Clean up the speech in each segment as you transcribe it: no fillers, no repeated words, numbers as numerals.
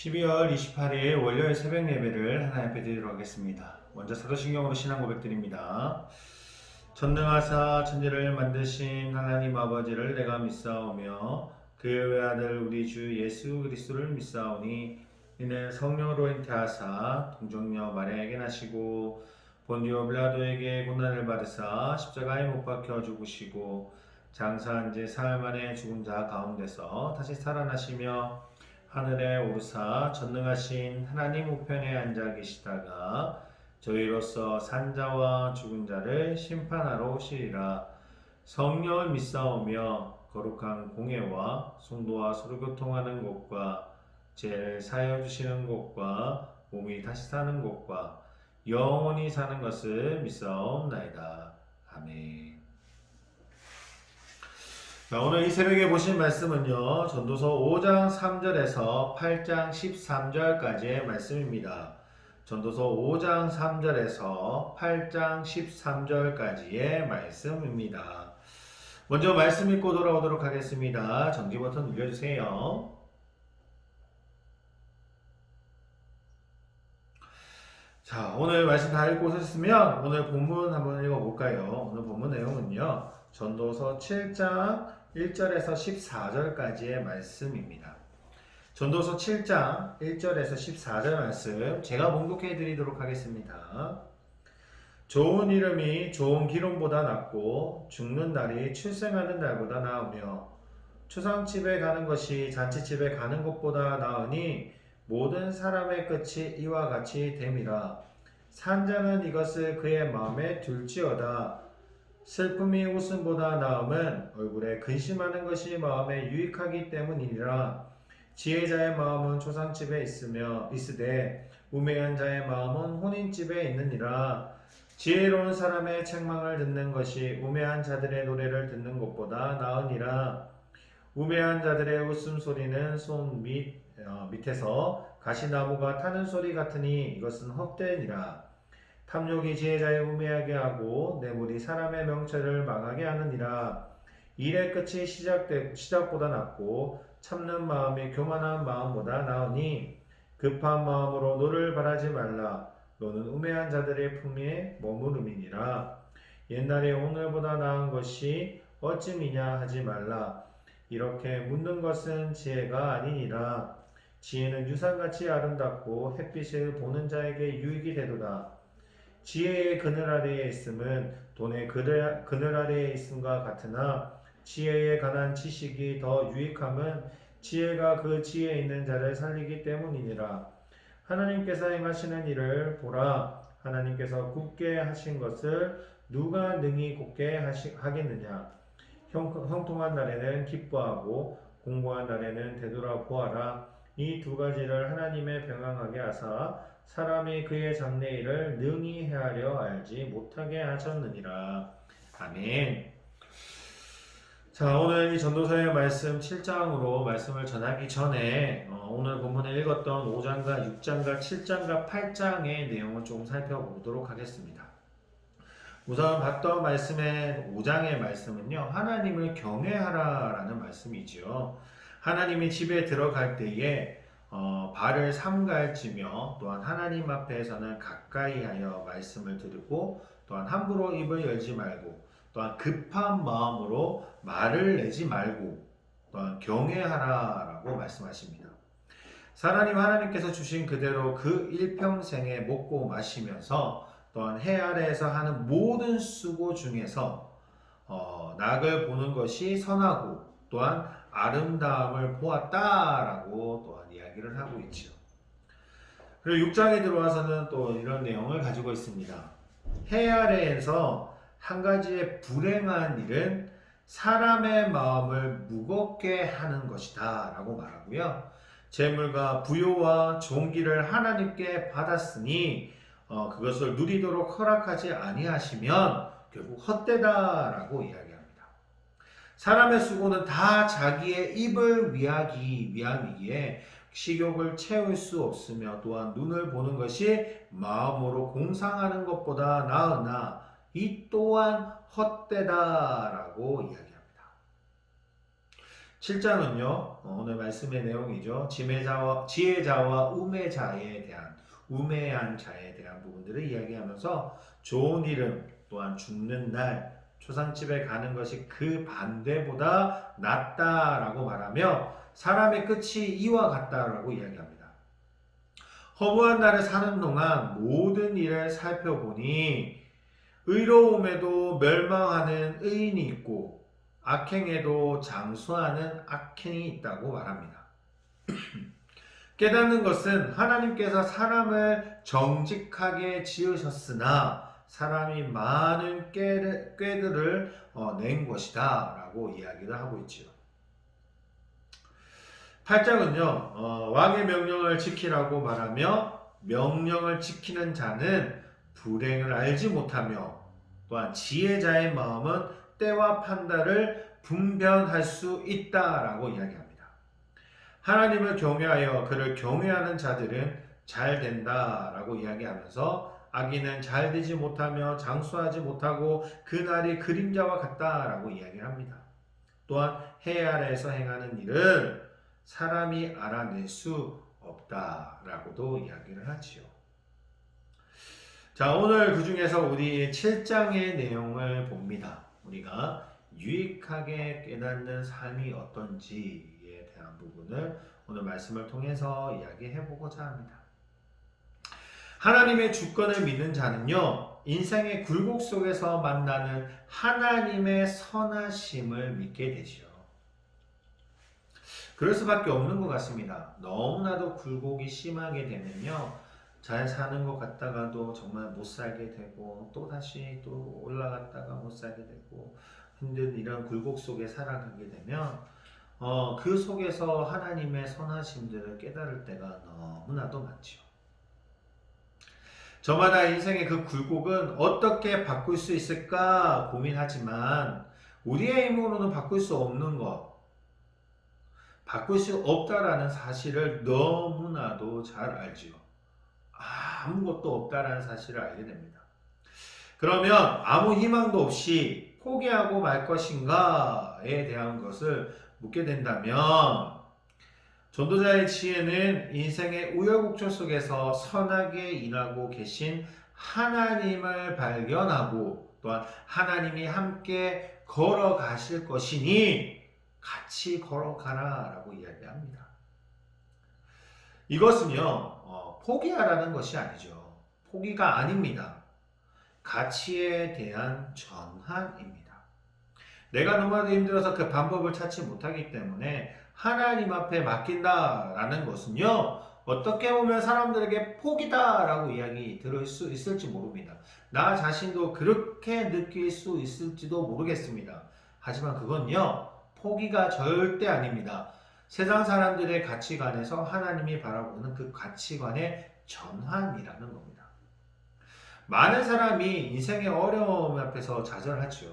12월 28일 월요일 새벽 예배를 하나님 앞에 드리도록 하겠습니다. 먼저 사도신경으로 신앙 고백드립니다. 전능하사 천지를 만드신 하나님 아버지를 내가 믿사오며 그의 외아들 우리 주 예수 그리스도를 믿사오니 이는 성령으로 잉태하사 동정녀 마리아에게 나시고 본디오 빌라도에게 고난을 받으사 십자가에 못 박혀 죽으시고 장사한 지 사흘 만에 죽은 자 가운데서 다시 살아나시며 하늘에 오르사 전능하신 하나님 우편에 앉아 계시다가 저희로서 산자와 죽은 자를 심판하러 오시리라. 성령을 믿사오며 거룩한 공회와 성도와 서로 교통하는 것과 죄를 사하여 주시는 것과 몸이 다시 사는 것과 영원히 사는 것을 믿사옵나이다. 아멘. 오늘 이 새벽에 보신 말씀은요, 전도서 5장 3절에서 8장 13절까지의 말씀입니다. 전도서 5장 3절에서 8장 13절까지의 말씀입니다. 먼저 말씀 읽고 돌아오도록 하겠습니다. 전기 버튼 눌러주세요. 자, 오늘 말씀 다 읽고 오셨으면 오늘 본문 한번 읽어볼까요? 오늘 본문 내용은요, 전도서 7장 1절에서 14절까지의 말씀입니다. 전도서 7장 1절에서 14절 말씀 제가 봉독해 드리도록 하겠습니다. 좋은 이름이 좋은 기름보다 낫고 죽는 날이 출생하는 날보다 나으며 초상집에 가는 것이 잔치집에 가는 것보다 나으니 모든 사람의 끝이 이와 같이 됨이라. 산자는 이것을 그의 마음에 둘지어다. 슬픔이 웃음보다 나음은 얼굴에 근심하는 것이 마음에 유익하기 때문이니라. 지혜자의 마음은 초상집에 있으되 우매한 자의 마음은 혼인집에 있느니라. 지혜로운 사람의 책망을 듣는 것이 우매한 자들의 노래를 듣는 것보다 나으니라. 우매한 자들의 웃음소리는 손 밑에서 가시나무가 타는 소리 같으니 이것은 헛되니라. 탐욕이 지혜자의 우매하게 하고 뇌물이 사람의 명철을 망하게 하느니라. 일의 끝이 시작보다 낫고 참는 마음이 교만한 마음보다 나으니 급한 마음으로 노를 바라지 말라. 너는 우매한 자들의 품에 머무름이니라. 옛날에 오늘보다 나은 것이 어찌미냐 하지 말라. 이렇게 묻는 것은 지혜가 아니니라. 지혜는 유산같이 아름답고 햇빛을 보는 자에게 유익이 되도다. 지혜의 그늘 아래에 있음은 돈의 그늘 아래에 있음과 같으나 지혜에 관한 지식이 더 유익함은 지혜가 그 지혜에 있는 자를 살리기 때문이니라. 하나님께서 행하시는 일을 보라. 하나님께서 굳게 하신 것을 누가 능히 굳게 하겠느냐. 형통한 날에는 기뻐하고 공고한 날에는 되돌아보아라. 이 두 가지를 하나님의 병행하게 하사 사람이 그의 장래일을 능히 헤아려 알지 못하게 하셨느니라. 아멘. 자, 오늘 이 전도서의 말씀 7장으로 말씀을 전하기 전에 오늘 본문에 읽었던 5장과 6장과 7장과 8장의 내용을 조금 살펴보도록 하겠습니다. 우선 봤던 말씀의 5장의 말씀은요, 하나님을 경외하라라는 말씀이지요. 하나님이 집에 들어갈 때에 발을 삼갈지며 또한 하나님 앞에서는 가까이 하여 말씀을 들고 또한 함부로 입을 열지 말고 또한 급한 마음으로 말을 내지 말고 또한 경외하라라고 말씀하십니다. 하나님께서 주신 그대로 그 일평생에 먹고 마시면서 또한 해 아래에서 하는 모든 수고 중에서 낙을 보는 것이 선하고 또한 아름다움을 보았다라고 또한 이야기를 하고 있죠. 그리고 6장에 들어와서는 또 이런 내용을 가지고 있습니다. 해 아래에서 한 가지의 불행한 일은 사람의 마음을 무겁게 하는 것이다 라고 말하고요. 재물과 부요와 존귀를 하나님께 받았으니 그것을 누리도록 허락하지 아니하시면 결국 헛되다라고 이야기합니다. 사람의 수고는 다 자기의 입을 위함이기에 식욕을 채울 수 없으며 또한 눈을 보는 것이 마음으로 공상하는 것보다 나으나 이 또한 헛되다라고 이야기합니다. 7장은요, 오늘 말씀의 내용이죠. 지혜자와 우매자에 대한, 우매한 자에 대한 부분들을 이야기하면서 좋은 이름, 또한 죽는 날, 초상집에 가는 것이 그 반대보다 낫다라고 말하며 사람의 끝이 이와 같다라고 이야기합니다. 허무한 날을 사는 동안 모든 일을 살펴보니 의로움에도 멸망하는 의인이 있고 악행에도 장수하는 악행이 있다고 말합니다. 깨닫는 것은 하나님께서 사람을 정직하게 지으셨으나 사람이 많은 꾀들을 낸 것이다 라고 이야기를 하고 있지요. 8장은요, 왕의 명령을 지키라고 말하며 명령을 지키는 자는 불행을 알지 못하며 또한 지혜자의 마음은 때와 판단을 분별할 수 있다라고 이야기합니다. 하나님을 경외하여 그를 경외하는 자들은 잘 된다라고 이야기하면서 악인은 잘 되지 못하며 장수하지 못하고 그날이 그림자와 같다라고 이야기를 합니다. 또한 해 아래에서 행하는 일을 사람이 알아낼 수 없다라고도 이야기를 하지요. 자, 오늘 그 중에서 우리 7장의 내용을 봅니다. 우리가 유익하게 깨닫는 삶이 어떤지에 대한 부분을 오늘 말씀을 통해서 이야기해 보고자 합니다. 하나님의 주권을 믿는 자는요, 인생의 굴곡 속에서 만나는 하나님의 선하심을 믿게 되죠. 그럴 수밖에 없는 것 같습니다. 너무나도 굴곡이 심하게 되면요, 잘 사는 것 같다가도 정말 못 살게 되고 또 다시 또 올라갔다가 못 살게 되고 힘든 이런 굴곡 속에 살아가게 되면 그 속에서 하나님의 선하심들을 깨달을 때가 너무나도 많죠. 저마다 인생의 그 굴곡은 어떻게 바꿀 수 있을까 고민하지만 우리의 힘으로는 바꿀 수 없는 것, 바꿀 수 없다라는 사실을 너무나도 잘 알지요. 아무것도 없다라는 사실을 알게 됩니다. 그러면 아무 희망도 없이 포기하고 말 것인가에 대한 것을 묻게 된다면 전도자의 지혜는 인생의 우여곡절 속에서 선하게 일하고 계신 하나님을 발견하고 또한 하나님이 함께 걸어가실 것이니 같이 걸어가라 라고 이야기합니다. 이것은요, 포기하라는 것이 아니죠. 포기가 아닙니다. 가치에 대한 전환입니다. 내가 너무나도 힘들어서 그 방법을 찾지 못하기 때문에 하나님 앞에 맡긴다라는 것은요, 어떻게 보면 사람들에게 포기다라고 이야기 들을 수 있을지 모릅니다. 나 자신도 그렇게 느낄 수 있을지도 모르겠습니다. 하지만 그건요, 포기가 절대 아닙니다. 세상 사람들의 가치관에서 하나님이 바라보는 그 가치관의 전환이라는 겁니다. 많은 사람이 인생의 어려움 앞에서 좌절하죠.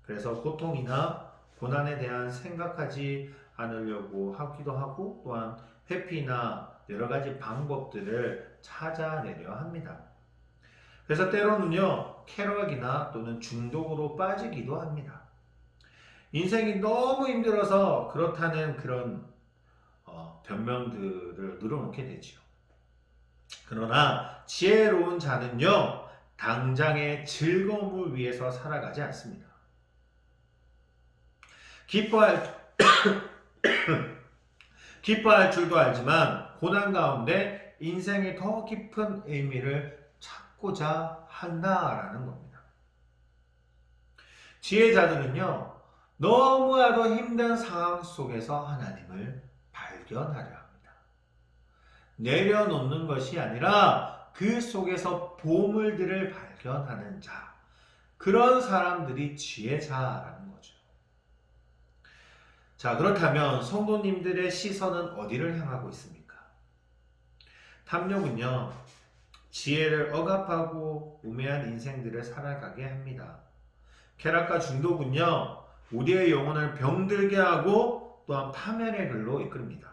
그래서 고통이나 고난에 대한 생각하지 않으려고 하기도 하고 또한 회피나 여러 가지 방법들을 찾아내려 합니다. 그래서 때로는요, 쾌락이나 또는 중독으로 빠지기도 합니다. 인생이 너무 힘들어서 그렇다는 그런 변명들을 늘어놓게 되죠. 그러나 지혜로운 자는요, 당장의 즐거움을 위해서 살아가지 않습니다. 기뻐할 줄도 알지만 고난 가운데 인생의 더 깊은 의미를 찾고자 한다라는 겁니다. 지혜자들은요, 너무나도 힘든 상황 속에서 하나님을 발견하려 합니다. 내려놓는 것이 아니라 그 속에서 보물들을 발견하는 자, 그런 사람들이 지혜자라는 거죠. 자, 그렇다면 성도님들의 시선은 어디를 향하고 있습니까? 탐욕은요, 지혜를 억압하고 우매한 인생들을 살아가게 합니다. 쾌락과 중독은요, 우리의 영혼을 병들게 하고 또한 파멸의 길로 이끌입니다.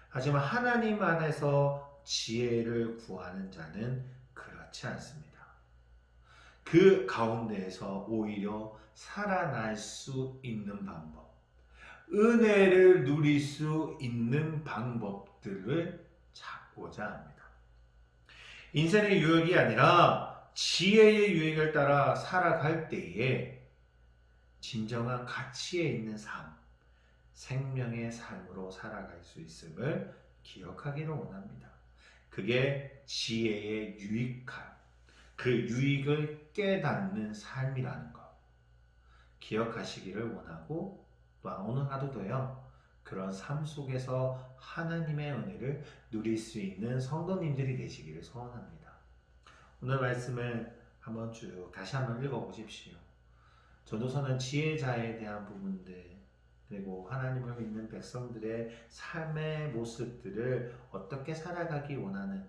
하지만 하나님 안에서 지혜를 구하는 자는 그렇지 않습니다. 그 가운데에서 오히려 살아날 수 있는 방법, 은혜를 누릴 수 있는 방법들을 찾고자 합니다. 인생의 유익이 아니라 지혜의 유익을 따라 살아갈 때에 진정한 가치에 있는 삶, 생명의 삶으로 살아갈 수 있음을 기억하기를 원합니다. 그게 지혜의 유익함, 그 유익을 깨닫는 삶이라는 것 기억하시기를 원하고, 또한 오늘 하루도요 그런 삶 속에서 하나님의 은혜를 누릴 수 있는 성도님들이 되시기를 소원합니다. 오늘 말씀을 한번 쭉 다시 한번 읽어보십시오. 전도서는 지혜자에 대한 부분들, 그리고 하나님을 믿는 백성들의 삶의 모습들을 어떻게 살아가기 원하는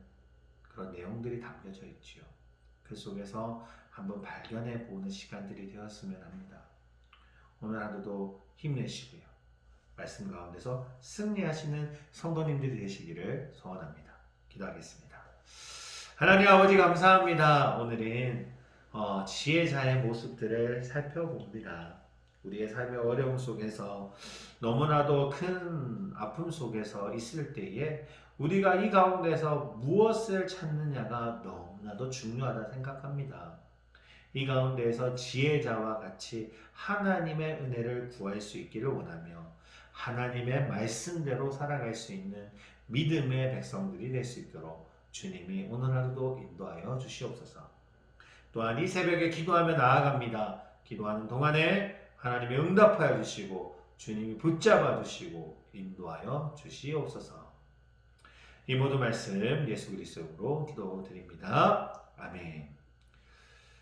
그런 내용들이 담겨져 있지요. 그 속에서 한번 발견해 보는 시간들이 되었으면 합니다. 오늘 하루도 힘내시고요. 말씀 가운데서 승리하시는 성도님들이 되시기를 소원합니다. 기도하겠습니다. 하나님 아버지 감사합니다. 오늘은 지혜자의 모습들을 살펴봅니다. 우리의 삶의 어려움 속에서 너무나도 큰 아픔 속에서 있을 때에 우리가 이 가운데서 무엇을 찾느냐가 너무나도 중요하다 생각합니다. 이 가운데에서 지혜자와 같이 하나님의 은혜를 구할 수 있기를 원하며 하나님의 말씀대로 살아갈 수 있는 믿음의 백성들이 될 수 있도록 주님이 오늘 하루도 인도하여 주시옵소서. 또한 이 새벽에 기도하며 나아갑니다. 기도하는 동안에 하나님이 응답하여 주시고 주님이 붙잡아 주시고 인도하여 주시옵소서. 이 모든 말씀 예수 그리스도로 기도드립니다. 아멘.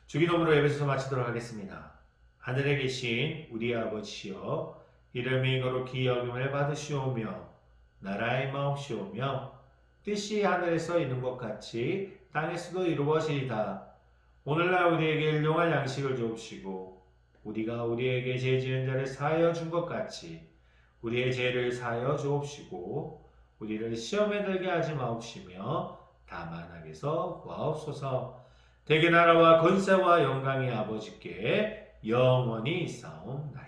주기도문으로 예배소서 마치도록 하겠습니다. 하늘에 계신 우리 아버지여, 이름이 거룩히 여김을 받으시오며 나라의 마옵시오며 뜻이 하늘에서 이룬 것 같이 땅에서도 이루어지이다. 오늘날 우리에게 일용할 양식을 주옵시고 우리가 우리에게 죄 지은 자를 사하여 준 것 같이 우리의 죄를 사하여 주옵시고 우리를 시험에 들게 하지 마옵시며 다만 악에서 구하옵소서. 대개 나라와 권세와 영광이 아버지께 영원히 있사옵나이다.